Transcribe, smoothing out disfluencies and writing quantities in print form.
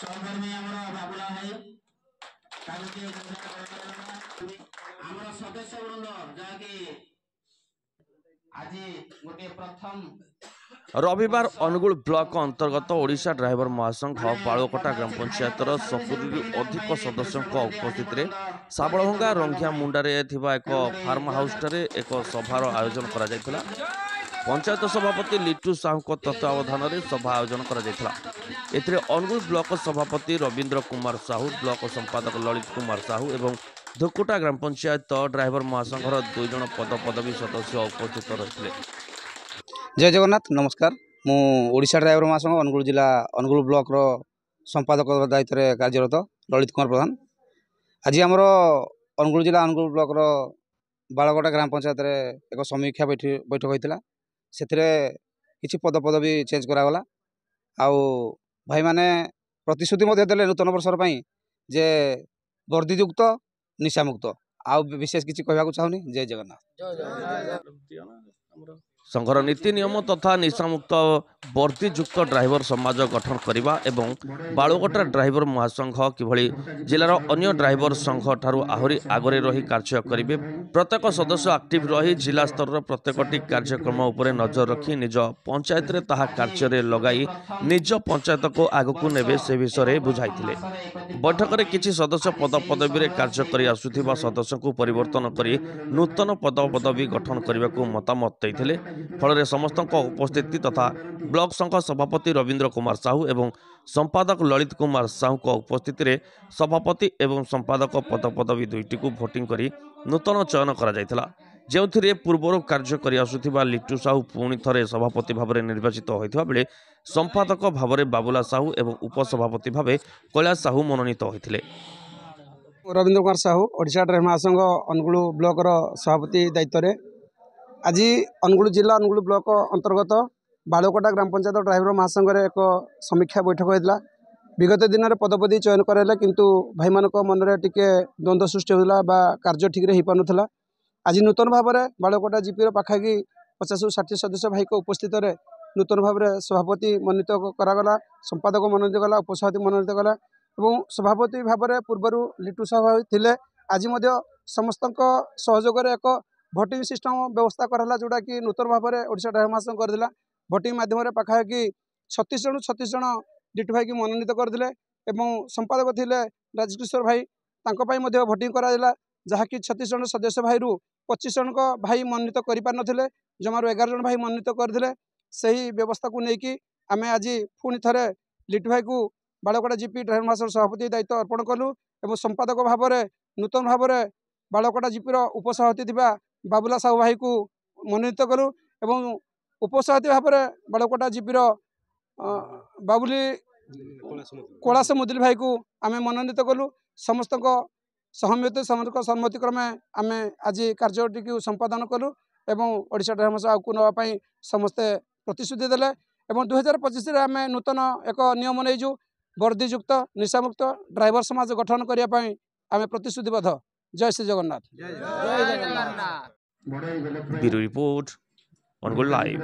सहकर्मी हमर बाबुला भाई कागजे हमर सदस्य वृंद जाके आज गोटे प्रथम रविवार अनुगुल ब्लॉक अंतर्गत ओडिशा ड्राइवर महासंघ बालुकटा ग्राम पंचायतर 70 अधिक सदस्यों उपस्थित में साबलभंगा रंगिया मुंडारे थिबा एक फार्म हाउस ठारे एक सभार आयोजन करा जायतिला। पंचायत सभापति लिटू साहू तत्वावधान में सभा आयोजन करा जायतिला। एथिरे अनुगुल ब्लॉक सभापति रवींद्र कुमार साहू, ब्लॉक संपादक ललित कुमार साहू एवं धुकुटा ग्राम पंचायत ड्राइवर महासंघर 2 जन पदपदवी सदस्य उपस्थित रहिथिले। जय जगन्नाथ नमस्कार। मु ओडिशा ड्राइवर महासंघ अनुगुल जिला अनुगुल ब्लॉक रो संपादक दायित्व में कार्यरत ललित कुमार प्रधान। आज आमर अनुगुल जिला अनुगुल ब्लॉक रो बालगटा ग्राम पंचायत रे एक समीक्षा बैठक होता से किसी पदपदवी चेंज करागला। आउ भाई माने प्रतिश्रुति देले नूतन वर्षर जे वर्दीयुक्त निशामुक्त आउ विशेष किसी कहवाक चाहूनी। जय जगन्नाथ। संघर नीति नियम तथा निशामुक्त वर्दीयुक्त ड्राइवर समाज गठन करने एवं बालुकटा ड्राइवर महासंघ किभली जिलार अन्य ड्राइवर संघ ठारू आहरी आगरे रही कार्य करेंगे। प्रत्येक सदस्य एक्टिव रही जिला स्तर प्रत्येकटी कार्यक्रम उपरे नजर रखी निज पंचायत रे ताहा कार्य रे लगाई निज पंचायत को आगकू नेबे से विषय बुझाइथिले। बैठक में किसी सदस्य पदपदवी रे कार्य करि आसुथिबा सदस्य को परिवर्तन करी नूतन पदपदवी गठन करने को मतामत देइथिले। फल समस्त उपस्थिति तथा ब्लॉक संघ सभापति रवींद्र कुमार साहू एवं संपादक ललित कुमार साहू को उपस्थिति रे सभापति एवं संपादक पदपदवी दुईटी को भोटिंग करी नूतन चयन करा जायथिला। जेउथिरे पूर्वर कार्य करि आसुथिबा लिटू साहू पुणी थरे सभापति भाव में निर्वाचित होइथिबा बेले संपादक भाव में बाबुला साहू एवं उपसभापति भाव कैलाश साहू मनोनीत होइथिले। रवींद्र कुमार साहू ओडिशा ड्राइवर महासंघ अनुगुल ब्लॉक रो सभापति दायित्व में आज अनुगुल जिला अनुगुल ब्लॉक अंतर्गत बालुकटा ग्राम पंचायत ड्राइवर महासंघ एक समीक्षा बैठक होता। विगत दिन में पदपदवी चयन कराइला किंतु भाई मानक मन में टिके द्वंद्व सृष्टि होता बा कार्य ठीक हो पानुला। आज नूतन भाव में बालुकटा जीपी पाखापाखि 50-60 सदस्य भाई को उपस्थित रे नूतन भाव में सभापति मनोनीत करागला, संपादक मनोनीत गला, उपसभापति मनोनीत गला और सभापति भाव में पूर्वर लिटू साहू थे। आज समस्त सहयोग एक भोटिंग सिस्टम व्यवस्था कराला जोटा कि नूतन भाव में ओडिशा ड्राइवर महासंघ करदेला। भोटिंग माध्यम पाखापाखि 36 जन लिटू भाई की मनोनीत करदे एवं संपादक थे राजकिशोर भाई भोटिंग करा जहाँकि 36 जन सदस्य भाई 25 जन भाई मनोनीत कर जमार 11 जन भाई मनोनीत करदे। से ही व्यवस्था को लेकिन आम आज पुणी थे लिटू भाई को बालुकटा जीपी ड्राइवर महासंघ सभापति दायित्व अर्पण कलु और संपादक भाव में नूतन भाव में बालुकटा जीपी उपसभापति बाबुला साहू भाई को मनोनीत कलु एवं उपसभापति भाव में बालुकटा जीपी बाबुली कैलाश मुदुली भाई को आम मनोनीत कलु। समस्त सहमति सम्मति क्रमे आम आज कार्यटी को संपादन कलु एवं ओडिशा ड्राइवर महासंघ को नापी समस्ते प्रतिश्रुति देले एवं 2025 आम नूतन एक नियम नहींजु वर्दीयुक्त निशामुक्त ड्राइवर समाज गठन करने आम प्रतिश्रुतिबद्ध। जय Shri Jagannath. Bureau report Angul live.